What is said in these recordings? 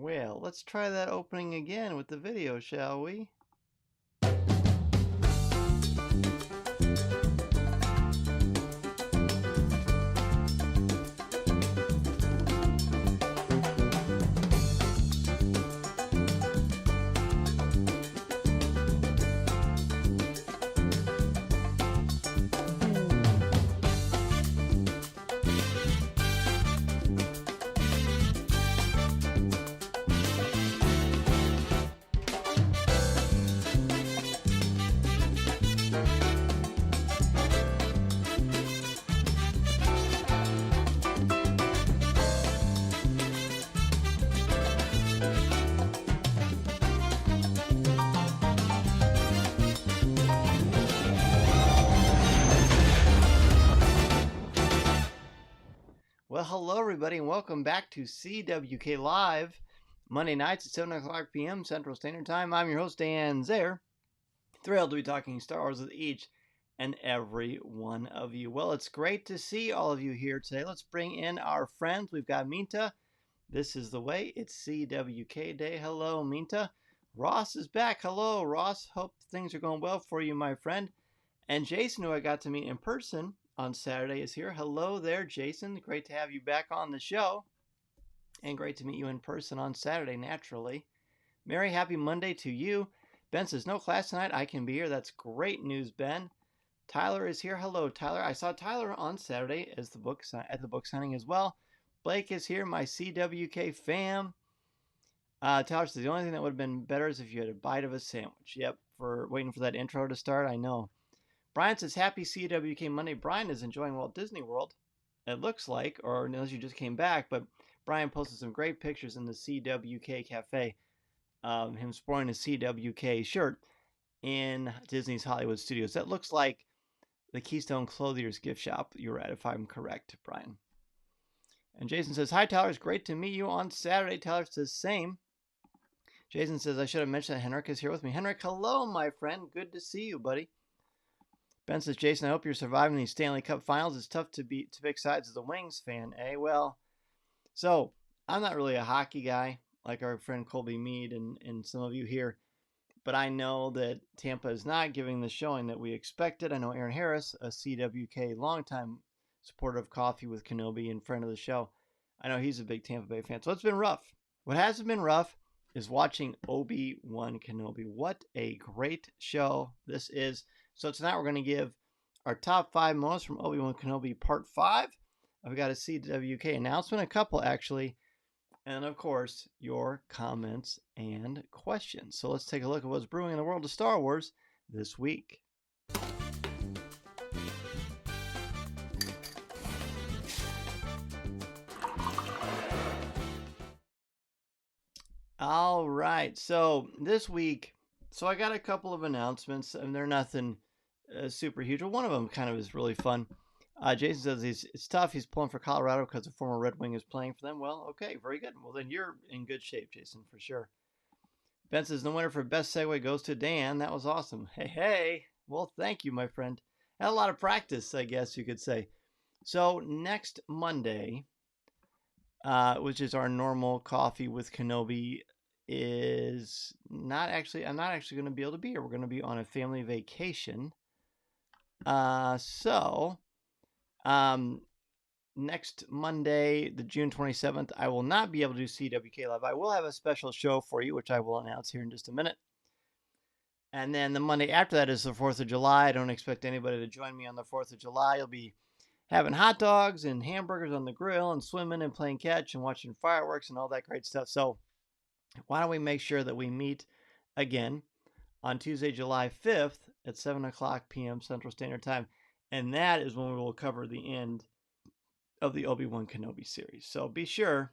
Well, let's try that opening again with the video, shall we? Well, hello everybody and welcome back to CWK Live, Monday nights at 7 o'clock p.m. Central Standard Time. I'm your host, Dan Zaire. Thrilled to be talking Star Wars with each and every one of you. Well, it's great to see all of you here today. Let's bring in our friends. We've got Minta. This is the way. It's CWK Day. Hello, Minta. Ross is back. Hello, Ross. Hope things are going well for you, my friend. And Jason, who I got to meet in person on Saturday, is here. Hello there, Jason. Great to have you back on the show. And great to meet you in person on Saturday, naturally. Merry happy Monday to you. Ben says, no class tonight. I can be here. That's great news, Ben. Tyler is here. Hello, Tyler. I saw Tyler on Saturday at the book signing as well. Blake is here, my CWK fam. Tyler says, the only thing that would have been better is if you had a bite of a sandwich. Yep, for waiting for that intro to start. I know. Brian says, happy CWK Monday. Brian is enjoying Walt Disney World, it looks like, or unless you just came back. But Brian posted some great pictures in the CWK Cafe, him sporting a CWK shirt in Disney's Hollywood Studios. That looks like the Keystone Clothier's gift shop you're at, if I'm correct, Brian. And Jason says, hi, Tyler. It's great to meet you on Saturday. Tyler says, same. Jason says, I should have mentioned that Henrik is here with me. Henrik, hello, my friend. Good to see you, buddy. Ben says, Jason, I hope you're surviving these Stanley Cup finals. It's tough to pick sides as a Wings fan, eh? Well, so I'm not really a hockey guy like our friend Colby Mead and some of you here, but I know that Tampa is not giving the showing that we expected. I know Aaron Harris, a CWK longtime supporter of Coffee with Kenobi and friend of the show, I know he's a big Tampa Bay fan. So it's been rough. What hasn't been rough is watching Obi-Wan Kenobi. What a great show this is. So tonight we're going to give our top 5 moments from Obi-Wan Kenobi Part 5. I've got a CWK announcement, a couple actually, and of course your comments and questions. So let's take a look at what's brewing in the world of Star Wars this week. All right, so this week, I got a couple of announcements, and they're nothing super huge. Well, one of them kind of is really fun. Jason says it's tough. He's pulling for Colorado because a former Red Wing is playing for them. Well, okay, very good. Well, then you're in good shape, Jason, for sure. Ben says the winner for best segue goes to Dan. That was awesome. Hey. Well, thank you, my friend. Had a lot of practice, I guess you could say. So next Monday, which is our normal Coffee with Kenobi, is not actually. I'm not actually going to be able to be here. We're going to be on a family vacation. Next Monday, the June 27th, I will not be able to do CWK Live. I will have a special show for you, which I will announce here in just a minute. And then the Monday after that is the 4th of July. I don't expect anybody to join me on the 4th of July. You'll be having hot dogs and hamburgers on the grill and swimming and playing catch and watching fireworks and all that great stuff. So why don't we make sure that we meet again on Tuesday, July 5th at 7 o'clock p.m. Central Standard Time. And that is when we will cover the end of the Obi-Wan Kenobi series. So be sure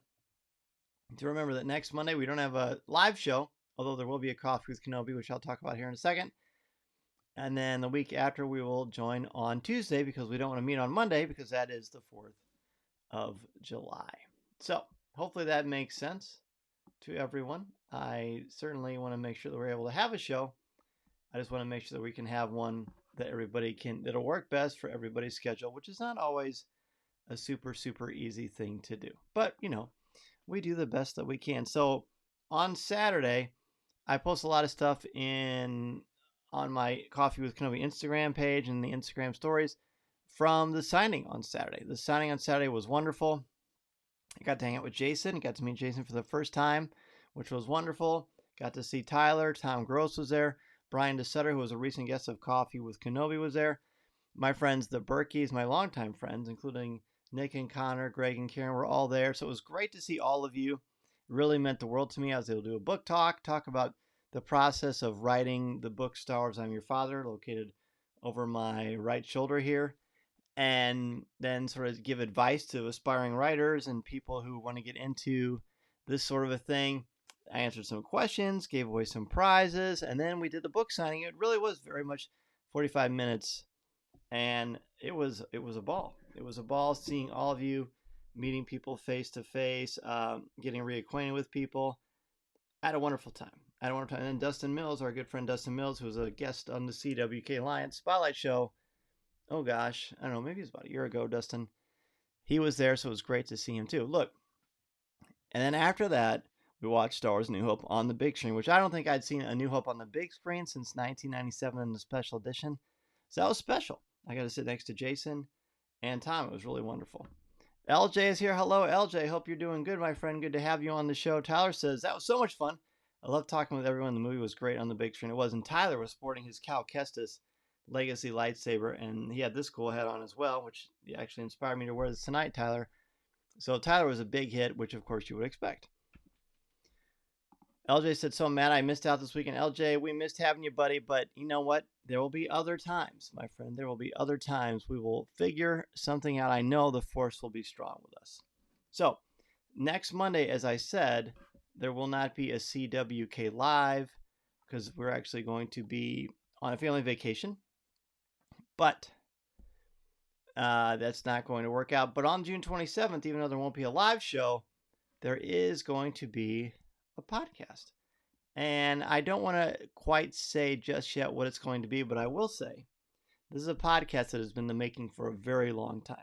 to remember that next Monday we don't have a live show, although there will be a Coffee with Kenobi, which I'll talk about here in a second. And then the week after we will join on Tuesday because we don't want to meet on Monday because that is the 4th of July. So hopefully that makes sense to everyone. I certainly want to make sure that we're able to have a show. I just want to make sure that we can have one that that'll work best for everybody's schedule, which is not always a super easy thing to do. But, we do the best that we can. So on Saturday, I post a lot of stuff on my Coffee with Kenobi Instagram page and the Instagram stories from the signing on Saturday. The signing on Saturday was wonderful. I got to hang out with Jason. Got to meet Jason for the first time, which was wonderful. Got to see Tyler. Tom Gross was there. Brian DeSutter, who was a recent guest of Coffee with Kenobi, was there. My friends, the Berkeys, my longtime friends, including Nick and Connor, Greg and Karen, were all there. So it was great to see all of you. It really meant the world to me. I was able to do a book talk about the process of writing the book Star Wars I'm Your Father, located over my right shoulder here, and then sort of give advice to aspiring writers and people who want to get into this sort of a thing. I answered some questions, gave away some prizes, and then we did the book signing. It really was very much 45 minutes, and it was a ball. It was a ball seeing all of you, meeting people face to face, getting reacquainted with people. I had a wonderful time. And then Dustin Mills, our good friend Dustin Mills, who was a guest on the CWK Alliance Spotlight Show. Oh gosh, I don't know, maybe it was about a year ago, Dustin. He was there, so it was great to see him too. Look, and then after that, we watched Star Wars New Hope on the big screen, which I don't think I'd seen a New Hope on the big screen since 1997 in the special edition. So that was special. I got to sit next to Jason and Tom. It was really wonderful. LJ is here. Hello, LJ. Hope you're doing good, my friend. Good to have you on the show. Tyler says, that was so much fun. I love talking with everyone. The movie was great on the big screen. It was. And Tyler was sporting his Cal Kestis Legacy lightsaber, and he had this cool hat on as well, which actually inspired me to wear this tonight, Tyler. So Tyler was a big hit, which of course you would expect. LJ said, so mad I missed out this weekend. LJ, we missed having you, buddy, but you know what? There will be other times, my friend. There will be other times. We will figure something out. I know the Force will be strong with us. So next Monday, as I said, there will not be a CWK Live because we're actually going to be on a family vacation. But that's not going to work out. But on June 27th, even though there won't be a live show, there is going to be a podcast. And I don't want to quite say just yet what it's going to be, but I will say this is a podcast that has been in the making for a very long time.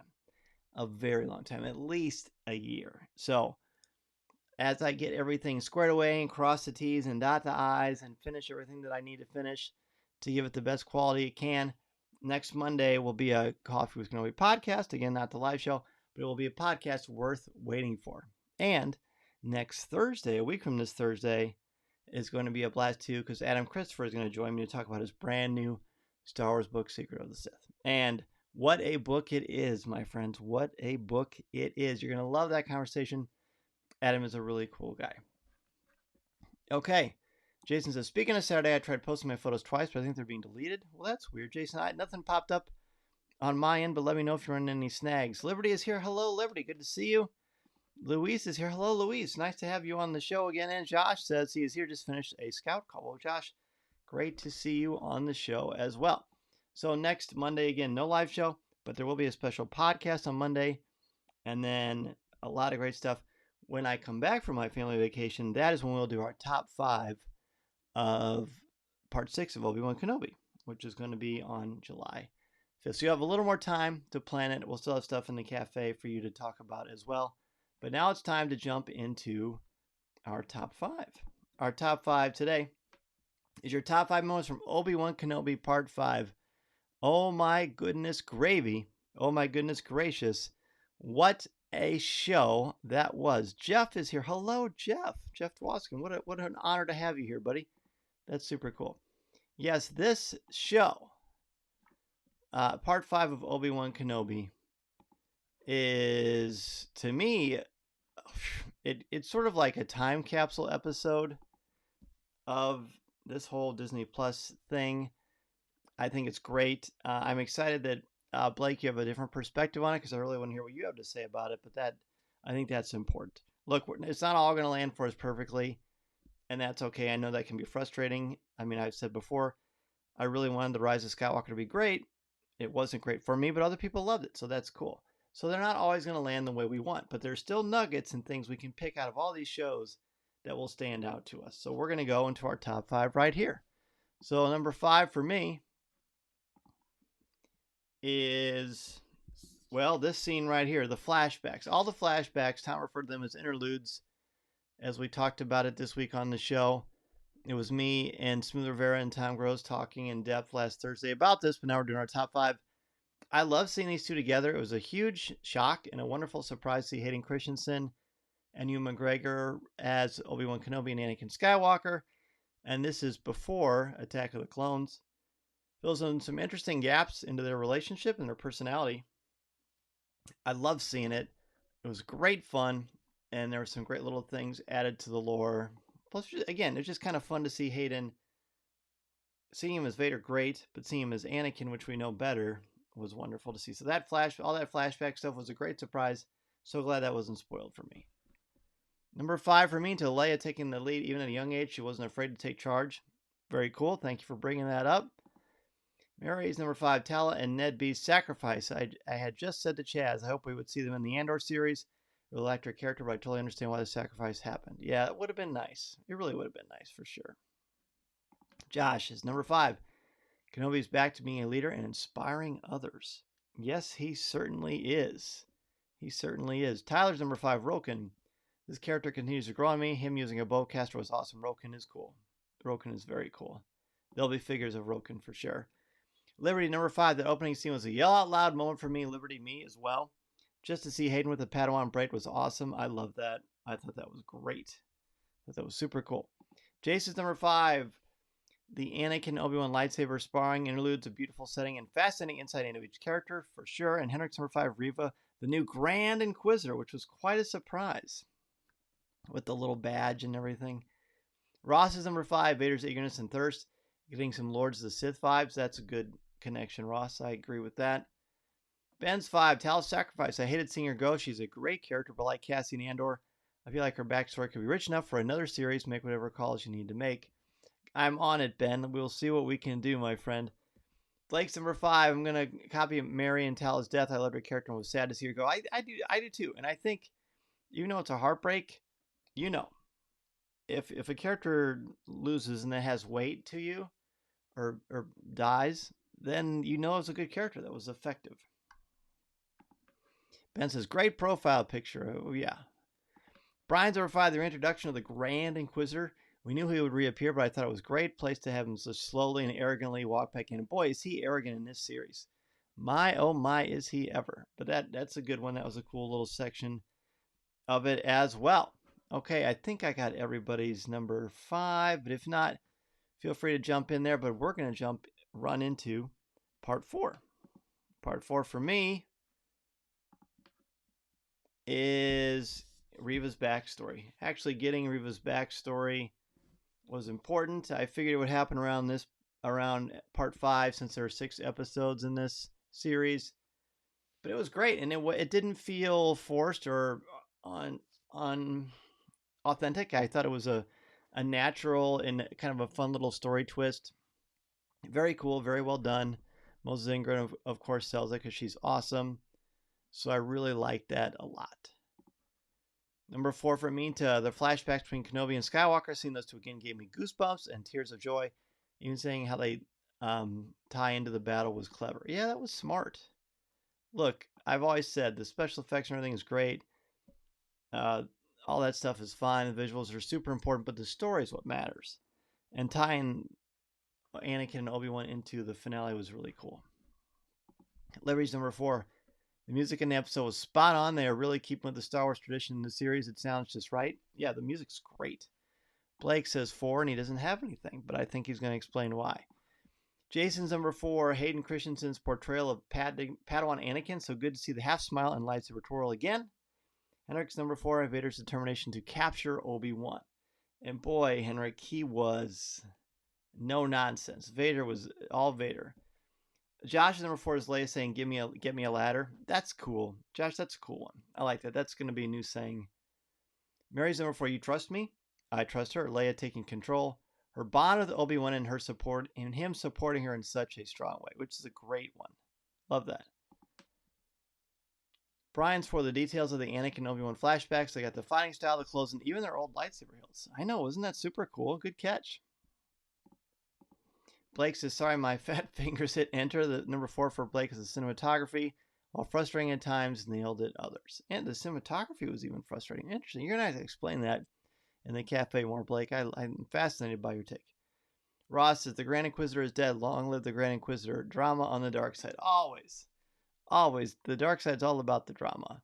A very long time, at least a year. So as I get everything squared away and cross the T's and dot the I's and finish everything that I need to finish to give it the best quality it can, next Monday will be a Coffee with Kenobi podcast. Again, not the live show, but it will be a podcast worth waiting for. And next Thursday, a week from this Thursday, is going to be a blast too, because Adam Christopher is going to join me to talk about his brand new Star Wars book, Secret of the Sith. And what a book it is, my friends. What a book it is. You're going to love that conversation. Adam is a really cool guy. Okay. Jason says, speaking of Saturday, I tried posting my photos twice, but I think they're being deleted. Well, that's weird, Jason. Nothing popped up on my end, but let me know if you're running any snags. Liberty is here. Hello, Liberty. Good to see you. Luis is here. Hello, Luis. Nice to have you on the show again. And Josh says he is here. Just finished a scout call. Well, Josh, great to see you on the show as well. So next Monday, again, no live show, but there will be a special podcast on Monday. And then a lot of great stuff. When I come back from my family vacation, that is when we'll do our top 5 of part 6 of Obi-Wan Kenobi, which is going to be on July 5th. So you have a little more time to plan it. We'll still have stuff in the cafe for you to talk about as well. But now it's time to jump into our top 5. Our top 5 today is your top 5 moments from Obi-Wan Kenobi Part 5. Oh my goodness gravy. Oh my goodness gracious. What a show that was. Jeff is here. Hello, Jeff. Jeff Dwoskin. What an honor to have you here, buddy. That's super cool. Yes, this show, Part 5 of Obi-Wan Kenobi, is, to me, it's sort of like a time capsule episode of this whole Disney Plus thing. I think it's great. I'm excited that Blake, you have a different perspective on it, because I really want to hear what you have to say about it. But I think that's important. Look, it's not all going to land for us perfectly, and that's okay. I know that can be frustrating. I mean, I've said before, I really wanted The Rise of Skywalker to be great. It wasn't great for me, but other people loved it, so that's cool. So they're not always going to land the way we want, but there's still nuggets and things we can pick out of all these shows that will stand out to us. So we're going to go into our top 5 right here. So number 5 for me is, well, this scene right here, the flashbacks. All the flashbacks, Tom referred to them as interludes, as we talked about it this week on the show. It was me and Smooth Rivera and Tom Gross talking in depth last Thursday about this, but now we're doing our top 5. I love seeing these two together. It was a huge shock and a wonderful surprise to see Hayden Christensen and Ewan McGregor as Obi-Wan Kenobi and Anakin Skywalker. And this is before Attack of the Clones. Fills in some interesting gaps into their relationship and their personality. I love seeing it. It was great fun, and there were some great little things added to the lore. Plus, again, it's just kind of fun to see Hayden. Seeing him as Vader, great, but seeing him as Anakin, which we know better, was wonderful to see. So all that flashback stuff was a great surprise. So glad that wasn't spoiled for me. Number 5 for me, to Leia taking the lead even at a young age. She wasn't afraid to take charge. Very cool. Thank you for bringing that up. Mary's number 5, Tala and Ned B's sacrifice. I had just said to Chaz, I hope we would see them in the Andor series. They'll like their character, but I totally understand why the sacrifice happened. Yeah, it would have been nice. It really would have been nice for sure. Josh is number 5. Kenobi's back to being a leader and inspiring others. Yes, he certainly is. He certainly is. Tyler's number 5, Roken. This character continues to grow on me. Him using a bowcaster was awesome. Roken is cool. Roken is very cool. There'll be figures of Roken for sure. Liberty, number 5. That opening scene was a yell out loud moment for me. Liberty, me as well. Just to see Hayden with the Padawan braid was awesome. I love that. I thought that was great. I thought that was super cool. Jason's number 5. The Anakin Obi-Wan lightsaber sparring interludes, a beautiful setting and fascinating insight into each character for sure. And Henrik's number 5, Riva, the new Grand Inquisitor, which was quite a surprise with the little badge and everything. Ross's number 5, Vader's eagerness and thirst, getting some Lords of the Sith vibes. That's a good connection, Ross. I agree with that. Ben's 5, Tal's sacrifice. I hated seeing her go. She's a great character, but like Cassian Andor, I feel like her backstory could be rich enough for another series. Make whatever calls you need to make. I'm on it, Ben. We'll see what we can do, my friend. Blake's number 5. I'm going to copy Mary and Tal's death. I loved her character and was sad to see her go. I do too. And I think, even though it's a heartbreak, if a character loses and that has weight to you or dies, then it's a good character that was effective. Ben says, great profile picture. Oh, yeah. Brian's number 5, their introduction of the Grand Inquisitor. We knew he would reappear, but I thought it was a great place to have him so slowly and arrogantly walk back in. And boy, is he arrogant in this series. My, oh my, is he ever. But that's a good one. That was a cool little section of it as well. Okay, I think I got everybody's number 5, but if not, feel free to jump in there. But we're going to run into part 4. Part 4 for me is Riva's backstory. Actually, getting Riva's backstory was important. I figured it would happen around part 5, since there are 6 episodes in this series. But it was great, and it didn't feel forced or authentic. I thought it was a natural and kind of a fun little story twist. Very cool, very well done. Moses Ingram, of course, sells it because she's awesome. So I really liked that a lot. Number 4 for me, to the flashbacks between Kenobi and Skywalker. Seeing those two again gave me goosebumps and tears of joy. Even saying how they tie into the battle was clever. Yeah, that was smart. Look, I've always said the special effects and everything is great. All that stuff is fine. The visuals are super important, but the story is what matters. And tying Anakin and Obi-Wan into the finale was really cool. Liberty's number 4. The music in the episode was spot on. They are really keeping with the Star Wars tradition in the series. It sounds just right. Yeah, the music's great. Blake says 4, and he doesn't have anything, but I think he's going to explain why. Jason's number 4, Hayden Christensen's portrayal of Padawan Anakin. So good to see the half smile and lightsaber twirl again. Henrik's number 4, Vader's determination to capture Obi-Wan. And boy, Henrik, he was no nonsense. Vader was all Vader. Josh's number 4 is Leia saying, get me a ladder. That's cool. Josh, that's a cool one. I like that. That's going to be a new saying. Mary's number 4, you trust me? I trust her. Leia taking control. Her bond with Obi-Wan and her support, and him supporting her in such a strong way, which is a great one. Love that. Brian's for the details of the Anakin and Obi-Wan flashbacks. They got the fighting style, the clothes, and even their old lightsaber hilts. I know, isn't that super cool? Good catch. Blake says, sorry, my fat fingers hit enter. The number 4 for Blake is the cinematography. While frustrating at times, nailed it others. And the cinematography was even frustrating. Interesting. You're going to have to explain that in the cafe more, Blake. I'm fascinated by your take. Ross says, the Grand Inquisitor is dead. Long live the Grand Inquisitor. Drama on the dark side. Always. Always. The dark side's all about the drama.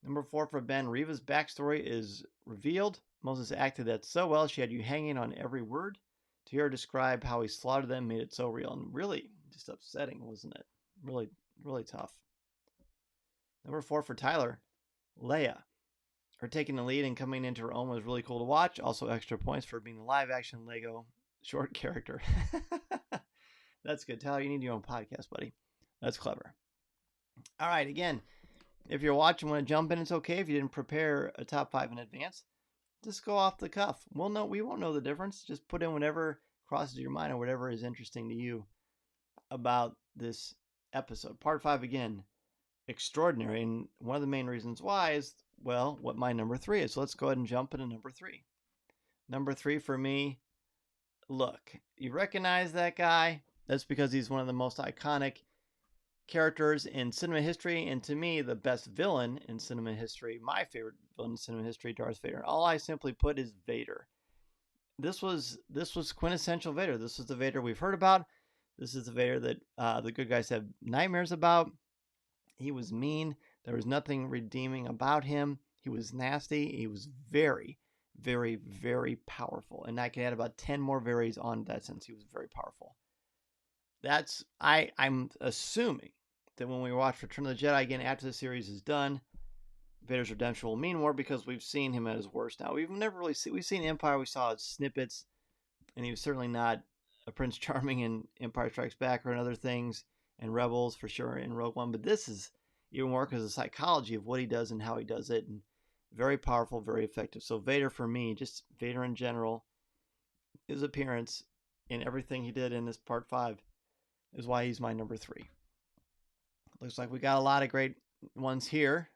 Number 4 for Ben. Riva's backstory is revealed. Moses acted that so well, she had you hanging on every word. To hear her describe how he slaughtered them made it so real and really just upsetting, wasn't it? Really, really tough. Number 4 for Tyler. Leia. Her taking the lead and coming into her own was really cool to watch. Also extra points for being a live-action Lego short character. That's good. Tyler, you need your own podcast, buddy. That's clever. All right, again, if you're watching, want to jump in, it's okay. If you didn't prepare a top 5 in advance, just go off the cuff. We won't know the difference. Just put in whatever crosses your mind or whatever is interesting to you about this episode. Part 5, again, extraordinary. And one of the main reasons why is, well, what my number 3 is. So let's go ahead and jump into number 3. Number 3 for me, look, you recognize that guy? That's because he's one of the most iconic characters in cinema history, and to me, the best villain in cinema history, my favorite villain in cinema history, Darth Vader. All I simply put is Vader. This was quintessential Vader. This is the Vader we've heard about. This is the Vader that the good guys have nightmares about. He was mean. There was nothing redeeming about him. He was nasty. He was very, very, very powerful. And I can add about 10 more varies on that since he was very powerful. I'm assuming that when we watch Return of the Jedi again after the series is done, Vader's redemption will mean more because we've seen him at his worst now. We've seen Empire, we saw snippets, and he was certainly not a Prince Charming in Empire Strikes Back or in other things, and Rebels for sure in Rogue One, but this is even more because of the psychology of what he does and how he does it, and very powerful, very effective. So Vader for me, just Vader in general, his appearance in everything he did in this part 5 is why he's my number 3. Looks like we got a lot of great ones here.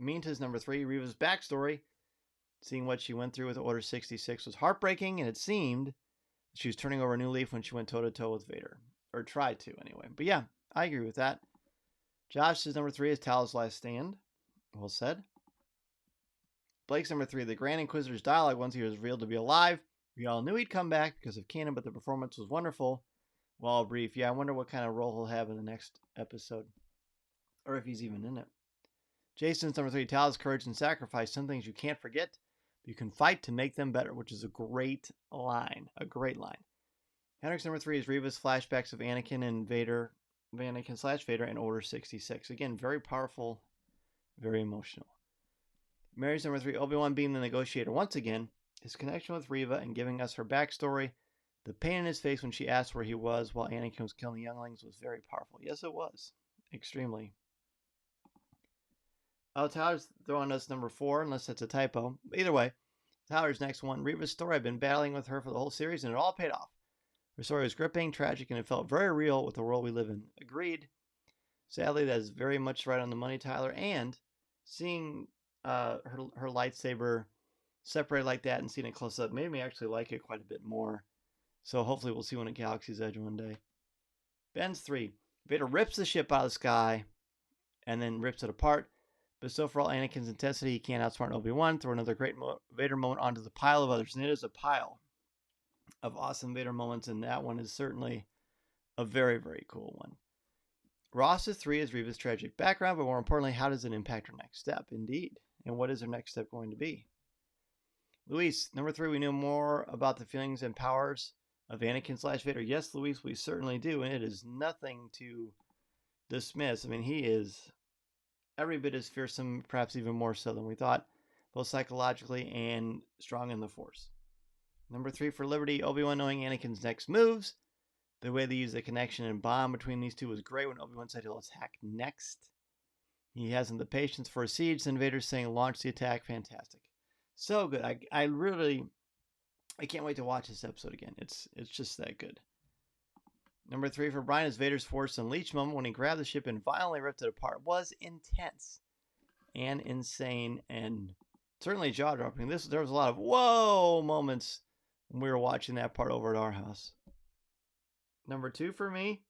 Minta's number 3, Riva's backstory. Seeing what she went through with Order 66 was heartbreaking, and it seemed she was turning over a new leaf when she went toe-to-toe with Vader. Or tried to, anyway. But yeah, I agree with that. Josh's number 3 is Tal's Last Stand. Well said. Blake's number 3, the Grand Inquisitor's dialogue once he was revealed to be alive. We all knew he'd come back because of canon, but the performance was wonderful. Well, brief. Yeah, I wonder what kind of role he'll have in the next episode. Or if he's even in it. Jason's number 3, Tal's courage and sacrifice. Some things you can't forget, but you can fight to make them better, which is a great line. A great line. Henrik's number 3 is Riva's flashbacks of Anakin and Vader. Anakin/Vader and Order 66. Again, very powerful, very emotional. Mary's number 3, Obi-Wan being the negotiator once again. His connection with Riva and giving us her backstory. The pain in his face when she asked where he was while Anakin was killing the younglings was very powerful. Yes, it was. Extremely. Oh, Tyler's throwing us number 4, unless that's a typo. Either way, Tyler's next one. Riva's story. I've been battling with her for the whole series, and it all paid off. Her story was gripping, tragic, and it felt very real with the world we live in. Agreed. Sadly, that is very much right on the money, Tyler. And seeing her lightsaber separated like that and seeing it close up made me actually like it quite a bit more. So hopefully we'll see one at Galaxy's Edge one day. Ben's 3. Vader rips the ship out of the sky and then rips it apart. But so for all Anakin's intensity, he can't outsmart Obi-Wan. Throw another great Vader moment onto the pile of others. And it is a pile of awesome Vader moments, and that one is certainly a very, very cool one. Ross's 3 is Riva's tragic background, but more importantly, how does it impact her next step? Indeed. And what is her next step going to be? Luis, number 3, we know more about the feelings and powers of Anakin/Vader. Yes, Luis, we certainly do, and it is nothing to dismiss. I mean, he is every bit as fearsome, perhaps even more so than we thought, both psychologically and strong in the Force. Number 3 for Liberty, Obi-Wan knowing Anakin's next moves. The way they use the connection and bond between these two was great when Obi-Wan said he'll attack next. He hasn't the patience for a siege, then Vader's saying launch the attack. Fantastic. So good. I can't wait to watch this episode again. It's just that good. Number 3 for Brian is Vader's Force Unleashed moment when he grabbed the ship and violently ripped it apart. Was intense and insane and certainly jaw-dropping. There was a lot of whoa moments when we were watching that part over at our house. Number 2 for me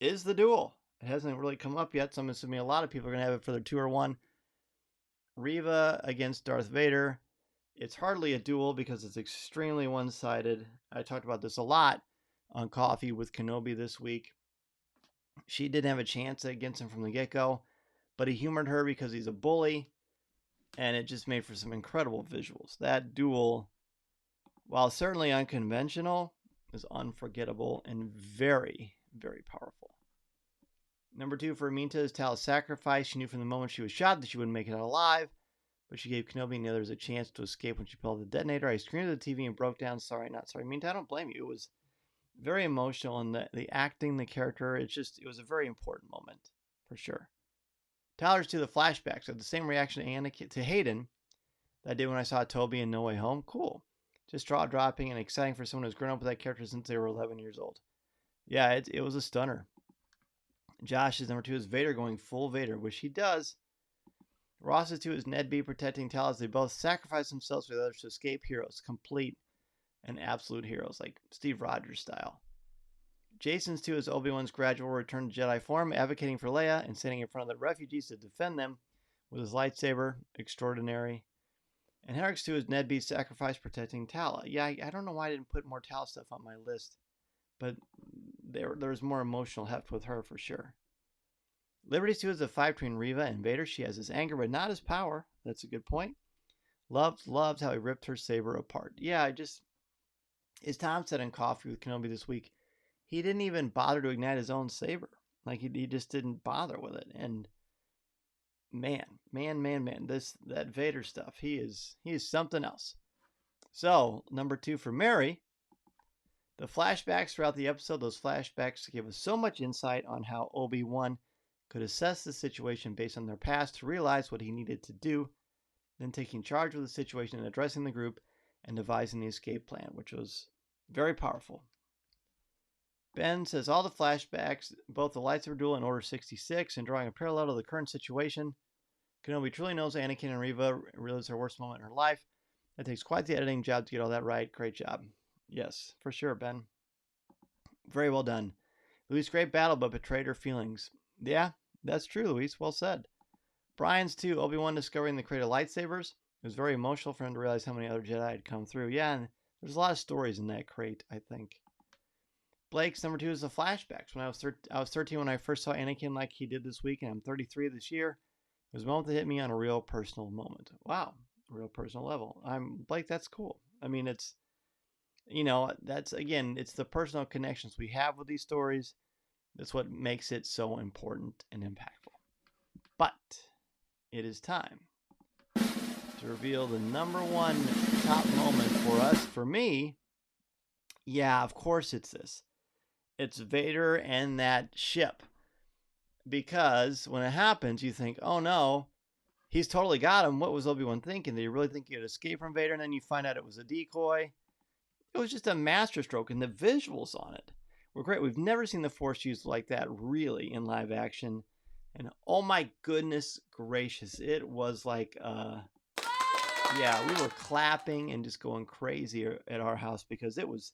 is the duel. It hasn't really come up yet, so I'm assuming a lot of people are going to have it for their 2 or 1. Riva against Darth Vader It's hardly a duel because it's extremely one-sided. I talked about this a lot on Coffee with Kenobi this week. She didn't have a chance against him from the get-go, but he humored her because he's a bully, and it just made for some incredible visuals. That duel, while certainly unconventional, is unforgettable and very, very powerful. Number 2 for Aminta is Tal's sacrifice. She knew from the moment she was shot that she wouldn't make it out alive, but she gave Kenobi and the others a chance to escape when she pulled the detonator. I screamed at the TV and broke down. Sorry, not sorry. Aminta, I don't blame you. It was very emotional, and the acting, the character, it was a very important moment, for sure. Tyler's to the flashbacks. I had the same reaction to Hayden that I did when I saw Toby in No Way Home. Cool. Just jaw-dropping and exciting for someone who's grown up with that character since they were 11 years old. Yeah, it was a stunner. Josh's number 2 is Vader going full Vader, which he does. Ross's 2 is Ned B protecting Tal as they both sacrifice themselves for the others to escape. Heroes. Complete and absolute heroes, like Steve Rogers style. Jason's 2 is Obi-Wan's gradual return to Jedi form, advocating for Leia and standing in front of the refugees to defend them with his lightsaber. Extraordinary. And Henrik's 2 is Ned B's sacrifice protecting Tala. Yeah, I don't know why I didn't put more Tala stuff on my list, but there's more emotional heft with her for sure. Liberty's 2 is the fight between Riva and Vader. She has his anger, but not his power. That's a good point. Loved how he ripped her saber apart. Yeah, as Tom said in Coffee with Kenobi this week, he didn't even bother to ignite his own saber. Like, he just didn't bother with it. And man, that Vader stuff, he is something else. So, number 2 for Mary, the flashbacks throughout the episode. Those flashbacks give us so much insight on how Obi-Wan could assess the situation based on their past to realize what he needed to do, then taking charge of the situation and addressing the group and devising the escape plan, which was very powerful. Ben says all the flashbacks, both the lightsaber duel and Order 66, and drawing a parallel to the current situation. Kenobi truly knows Anakin and Riva realize her worst moment in her life. It takes quite the editing job to get all that right. Great job. Yes, for sure, Ben. Very well done. Luis, great battle, but betrayed her feelings. Yeah, that's true, Luis. Well said. Brian's 2, Obi-Wan discovering the crate of lightsabers. It was very emotional for him to realize how many other Jedi had come through. Yeah, and there's a lot of stories in that crate, I think. Blake's number 2 is the flashbacks. When I was 13 when I first saw Anakin like he did this week, and I'm 33 this year. It was a moment that hit me on a real personal moment. Wow, a real personal level. Blake, that's cool. I mean, it's, that's, again, it's the personal connections we have with these stories. That's what makes it so important and impactful. But it is time to reveal the number 1 top moment for us. For me, yeah, of course it's this. It's Vader and that ship. Because when it happens, you think, oh no, he's totally got him. What was Obi-Wan thinking? Did he really think he would escape from Vader? And then you find out it was a decoy. It was just a masterstroke, and the visuals on it were great. We've never seen the Force used like that really in live action. And oh my goodness gracious, it was like, yeah, we were clapping and just going crazy at our house because it was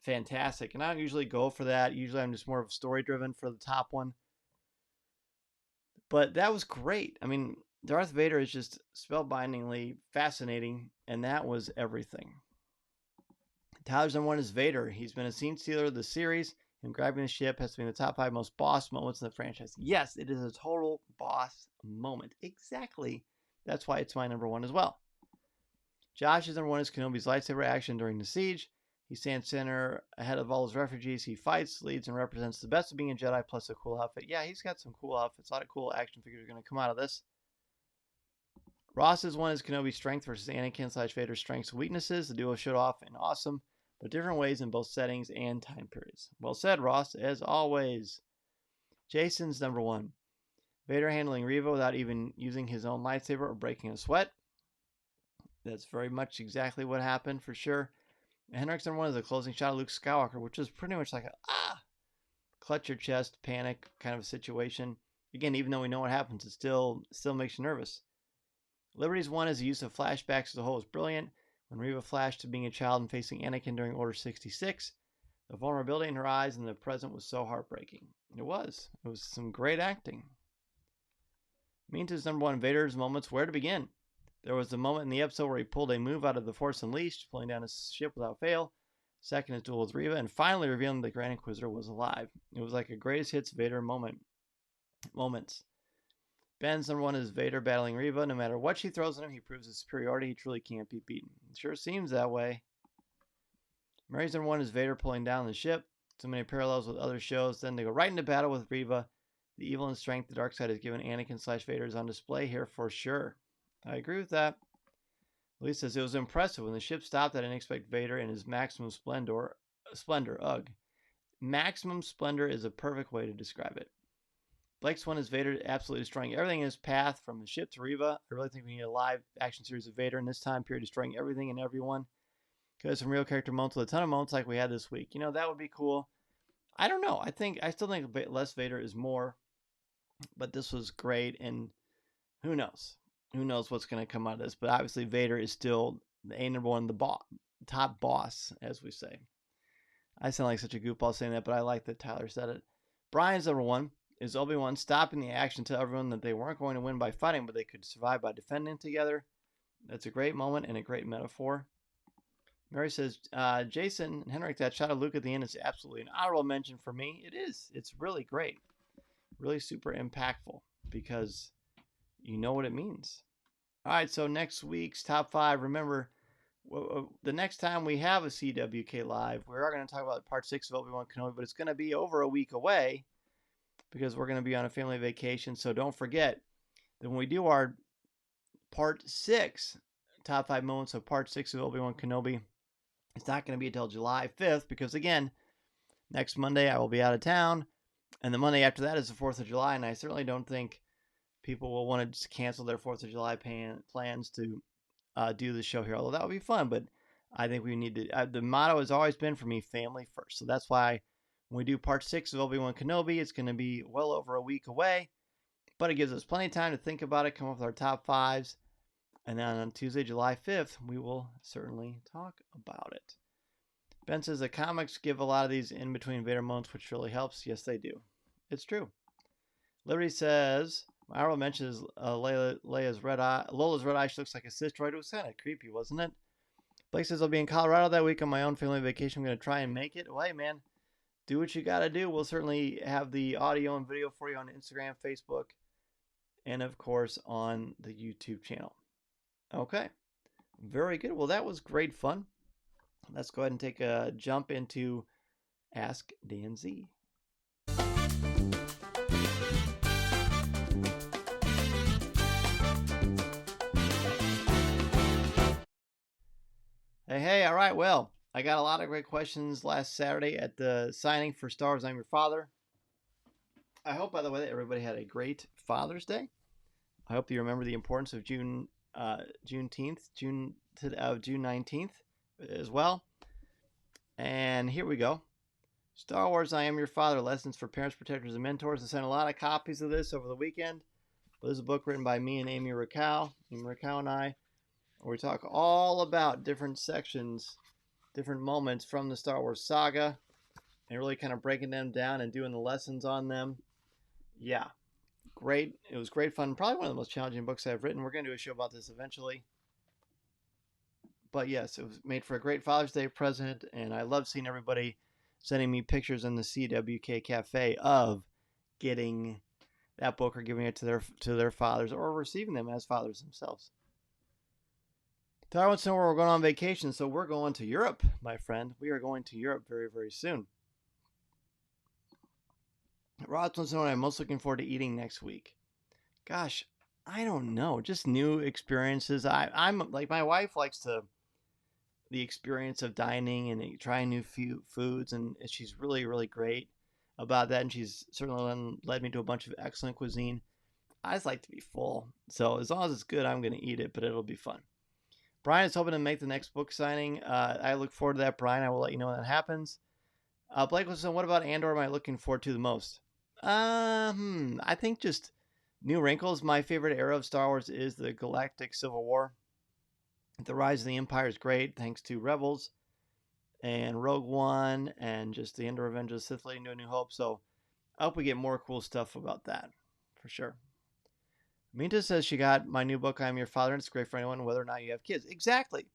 fantastic. And I don't usually go for that. Usually I'm just more of story driven for the top one. But that was great. I mean, Darth Vader is just spellbindingly fascinating, and that was everything. Tyler's number 1 is Vader. He's been a scene stealer of the series, and grabbing the ship has been the top 5 most boss moments in the franchise. Yes, it is a total boss moment. Exactly. That's why it's my number 1 as well. Josh's number 1 is Kenobi's lightsaber action during the siege. He stands center ahead of all his refugees. He fights, leads, and represents the best of being a Jedi plus a cool outfit. Yeah, he's got some cool outfits. A lot of cool action figures are going to come out of this. Ross's 1 is Kenobi's strength versus Anakin/Vader's strengths and weaknesses. The duo showed off in awesome, but different ways in both settings and time periods. Well said, Ross, as always. Jason's number 1. Vader handling Riva without even using his own lightsaber or breaking a sweat. That's very much exactly what happened for sure. Henrik's number 1 is a closing shot of Luke Skywalker, which was pretty much like clutch your chest, panic kind of a situation. Again, even though we know what happens, it still makes you nervous. Liberty's 1 is the use of flashbacks as a whole is brilliant. When Riva flashed to being a child and facing Anakin during Order 66, the vulnerability in her eyes and the present was so heartbreaking. It was some great acting. Minta's number 1, Vader's moments, where to begin. There was a moment in the episode where he pulled a move out of the Force Unleashed, pulling down his ship without fail. Second, his duel with Riva, and finally revealing the Grand Inquisitor was alive. It was like a greatest hits Vader moments. Ben's number one is Vader battling Riva. No matter what she throws at him, he proves his superiority. He truly can't be beaten. It sure seems that way. Mary's number one is Vader pulling down the ship. So many parallels with other shows. Then they go right into battle with Riva. The evil and strength the dark side has given Anakin/Vader is on display here for sure. I agree with that. Lee says it was impressive when the ship stopped. I didn't expect Vader in his maximum splendor. Ugh. Maximum splendor is a perfect way to describe it. Blake's one is Vader absolutely destroying everything in his path from the ship to Riva. I really think we need a live action series of Vader in this time period, destroying everything and everyone. Because some real character moments with a ton of moments like we had this week. That would be cool. I don't know. I still think less Vader is more. But this was great, and who knows? Who knows what's going to come out of this? But obviously, Vader is still the number one, the top boss, as we say. I sound like such a goofball saying that, but I like that Tyler said it. Brian's number one is Obi-Wan stopping the action to tell everyone that they weren't going to win by fighting, but they could survive by defending together. That's a great moment and a great metaphor. Mary says, Jason and Henrik, that shot of Luke at the end is absolutely an honorable mention for me. It is. It's really great. Really super impactful because you know what it means. All right, so next week's top 5. Remember, the next time we have a CWK Live, we are going to talk about part 6 of Obi-Wan Kenobi, but it's going to be over a week away because we're going to be on a family vacation. So don't forget that when we do our part 6, top 5 moments of part 6 of Obi-Wan Kenobi, it's not going to be until July 5th because, again, next Monday I will be out of town. And the Monday after that is the 4th of July, and I certainly don't think people will want to just cancel their 4th of July plans to do the show here, although that would be fun. But I think we need to, the motto has always been for me, family first. So that's why when we do part 6 of Obi-Wan Kenobi, it's going to be well over a week away. But it gives us plenty of time to think about it, come up with our top 5s. And then on Tuesday, July 5th, we will certainly talk about it. Ben says the comics give a lot of these in-between Vader moments, which really helps. Yes, they do. It's true. Liberty says, my honorable mention is Lola's red eye. She looks like a cis droid. It was kind of creepy, wasn't it? Blake says, I'll be in Colorado that week on my own family vacation. I'm going to try and make it. Well, hey, man, do what you got to do. We'll certainly have the audio and video for you on Instagram, Facebook, and, of course, on the YouTube channel. Okay. Very good. Well, that was great fun. Let's go ahead and take a jump into Ask Dan Z. Hey, all right. Well, I got a lot of great questions last Saturday at the signing for Star Wars I'm Your Father. I hope, by the way, that everybody had a great Father's Day. I hope you remember the importance of June 19th as well. And here we go. Star Wars I Am Your Father, Lessons for Parents, Protectors, and Mentors. I sent a lot of copies of this over the weekend. This is a book written by me and Amy Rakow. Amy Rakow and I. Where we talk all about different sections, different moments from the Star Wars saga, and really kind of breaking them down and doing the lessons on them. Yeah, great. It was great fun. Probably one of the most challenging books I've written. We're going to do a show about this eventually. But yes, it was made for a great Father's Day present, and I love seeing everybody sending me pictures in the CWK Cafe of getting that book or giving it to their fathers or receiving them as fathers themselves. Tyler wants to know where we're going on vacation, so we're going to Europe, my friend. We are going to Europe very, very soon. Ross wants to know what I'm most looking forward to eating next week. Gosh, I don't know. Just new experiences. I'm like, my wife likes the experience of dining and trying new foods, and she's really, really great about that, and she's certainly led me to a bunch of excellent cuisine. I just like to be full, so as long as it's good, I'm going to eat it, but it'll be fun. Brian is hoping to make the next book signing. I look forward to that, Brian. I will let you know when that happens. Blake was saying, what about Andor am I looking forward to the most? I think just new wrinkles. My favorite era of Star Wars is the Galactic Civil War. The Rise of the Empire is great, thanks to Rebels and Rogue One and just the end of Revenge of the Sith leading to A New Hope. So I hope we get more cool stuff about that, for sure. Minta says she got my new book, I Am Your Father, and it's great for anyone, whether or not you have kids. Exactly.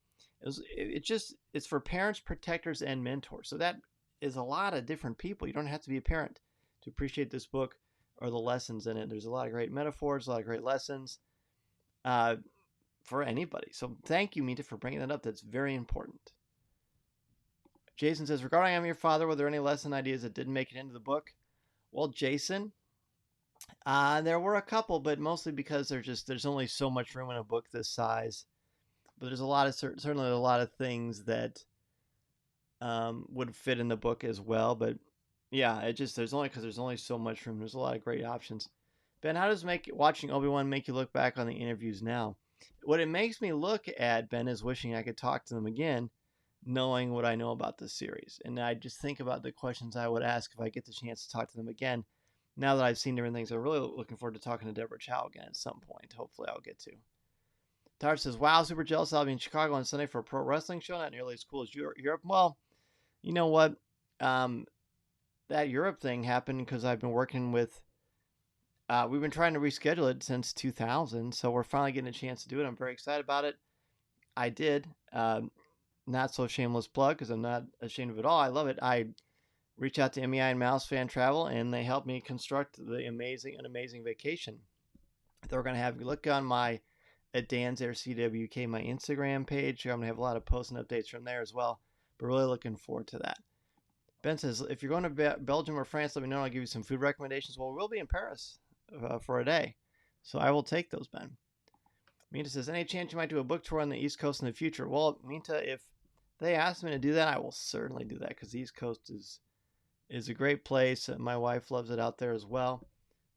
It's for parents, protectors, and mentors. So that is a lot of different people. You don't have to be a parent to appreciate this book or the lessons in it. There's a lot of great metaphors, a lot of great lessons for anybody. So thank you, Minta, for bringing that up. That's very important. Jason says, regarding I Am Your Father, were there any lesson ideas that didn't make it into the book? Well, Jason, there were a couple, but mostly because there's only so much room in a book this size. But there's certainly a lot of things that would fit in the book as well. But yeah, there's only so much room. There's a lot of great options. Ben, how does watching Obi-Wan make you look back on the interviews now? What it makes me look at, Ben, is wishing I could talk to them again, knowing what I know about this series. And I just think about the questions I would ask if I get the chance to talk to them again. Now that I've seen different things, I'm really looking forward to talking to Deborah Chow again at some point. Hopefully I'll get to. Tar says, wow, super jealous. I'll be in Chicago on Sunday for a pro wrestling show. Not nearly as cool as Europe. Well, you know what? That Europe thing happened because I've been working with, we've been trying to reschedule it since 2000. So we're finally getting a chance to do it. I'm very excited about it. I did. Not so shameless plug because I'm not ashamed of it all. I love it. I reached out to MEI and Mouse Fan Travel, and they helped me construct an amazing vacation. They're going to have you look on my at Dan's Air CWK, my Instagram page. I'm going to have a lot of posts and updates from there as well. But really looking forward to that. Ben says, if you're going to Belgium or France, let me know. I'll give you some food recommendations. Well, we'll be in Paris for a day, so I will take those, Ben. Minta says, any chance you might do a book tour on the East Coast in the future? Well, Minta, if they ask me to do that, I will certainly do that because the East Coast is a great place. My wife loves it out there as well.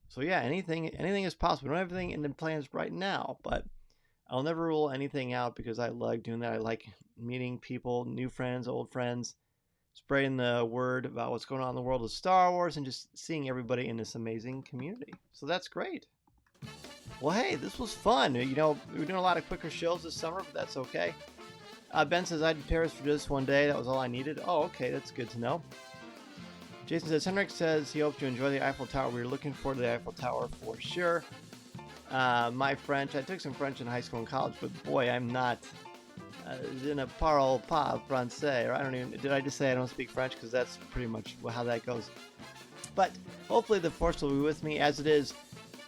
So yeah, anything is possible. We don't have anything in the plans right now, but I'll never rule anything out because I like doing that. I like meeting people, new friends, old friends, spreading the word about what's going on in the world of Star Wars, and just seeing everybody in this amazing community. So that's great. Well, hey, this was fun. You know, we were doing a lot of quicker shows this summer, but that's okay. Ben says, I'd be Paris for just one day. That was all I needed. Oh, okay. That's good to know. Jason says, Henrik says he hopes you enjoy the Eiffel Tower. We were looking forward to the Eiffel Tower for sure. My French, I took some French in high school and college, but boy, I'm not je ne parle pas français. Or did I just say I don't speak French? Because that's pretty much how that goes. But hopefully the Force will be with me as it is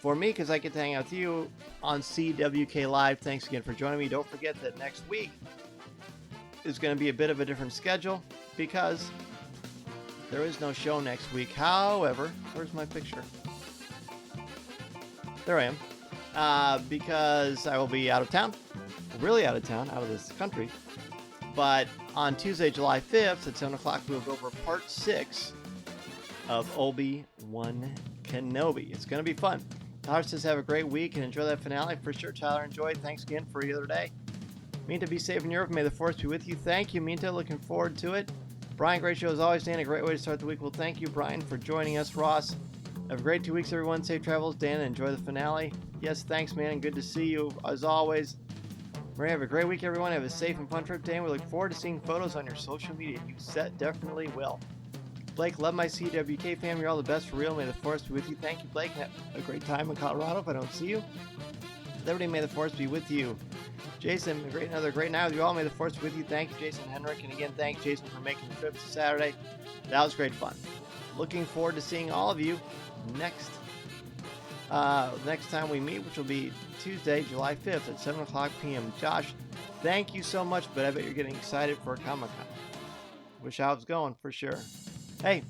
for me, because I get to hang out with you on CWK Live. Thanks again for joining me. Don't forget that next week is going to be a bit of a different schedule because there is no show next week. However, where's my picture? There I am. Because I will be out of town. Really out of town, out of this country. But on Tuesday, July 5th at 7 o'clock, we will go over part 6 of Obi-Wan Kenobi. It's going to be fun. Tyler says have a great week and enjoy that finale. For sure, Tyler, enjoy. Thanks again for the other day. Minta, be safe in Europe. May the Force be with you. Thank you, Minta. Looking forward to it. Brian, great show as always. Dan, a great way to start the week. Well, thank you, Brian, for joining us. Ross, have a great 2 weeks, everyone. Safe travels. Dan, enjoy the finale. Yes, thanks, man. Good to see you as always. Maria, have a great week, everyone. Have a safe and fun trip, Dan. We look forward to seeing photos on your social media. You definitely will. Blake, love my CWK fam. You're all the best for real. May the Force be with you. Thank you, Blake. Have a great time in Colorado if I don't see you. Liberty, may the Force be with you. Jason, another great night with you all. May the Force be with you. Thank you, Jason Henrik. And again, thanks, Jason, for making the trip to Saturday. That was great fun. Looking forward to seeing all of you next time we meet, which will be Tuesday, July 5th at 7 o'clock p.m. Josh, thank you so much, but I bet you're getting excited for Comic-Con. Wish I was going for sure. Hey,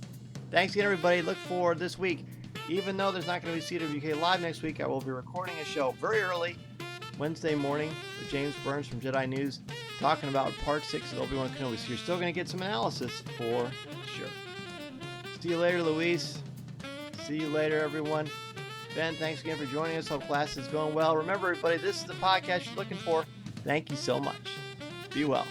thanks again, everybody. Look forward this week. Even though there's not going to be CWK Live next week, I will be recording a show very early Wednesday morning with James Burns from Jedi News talking about Part 6 of Obi-Wan Kenobi. So you're still going to get some analysis for sure. See you later, Luis. See you later, everyone. Ben, thanks again for joining us. Hope class is going well. Remember, everybody, this is the podcast you're looking for. Thank you so much. Be well.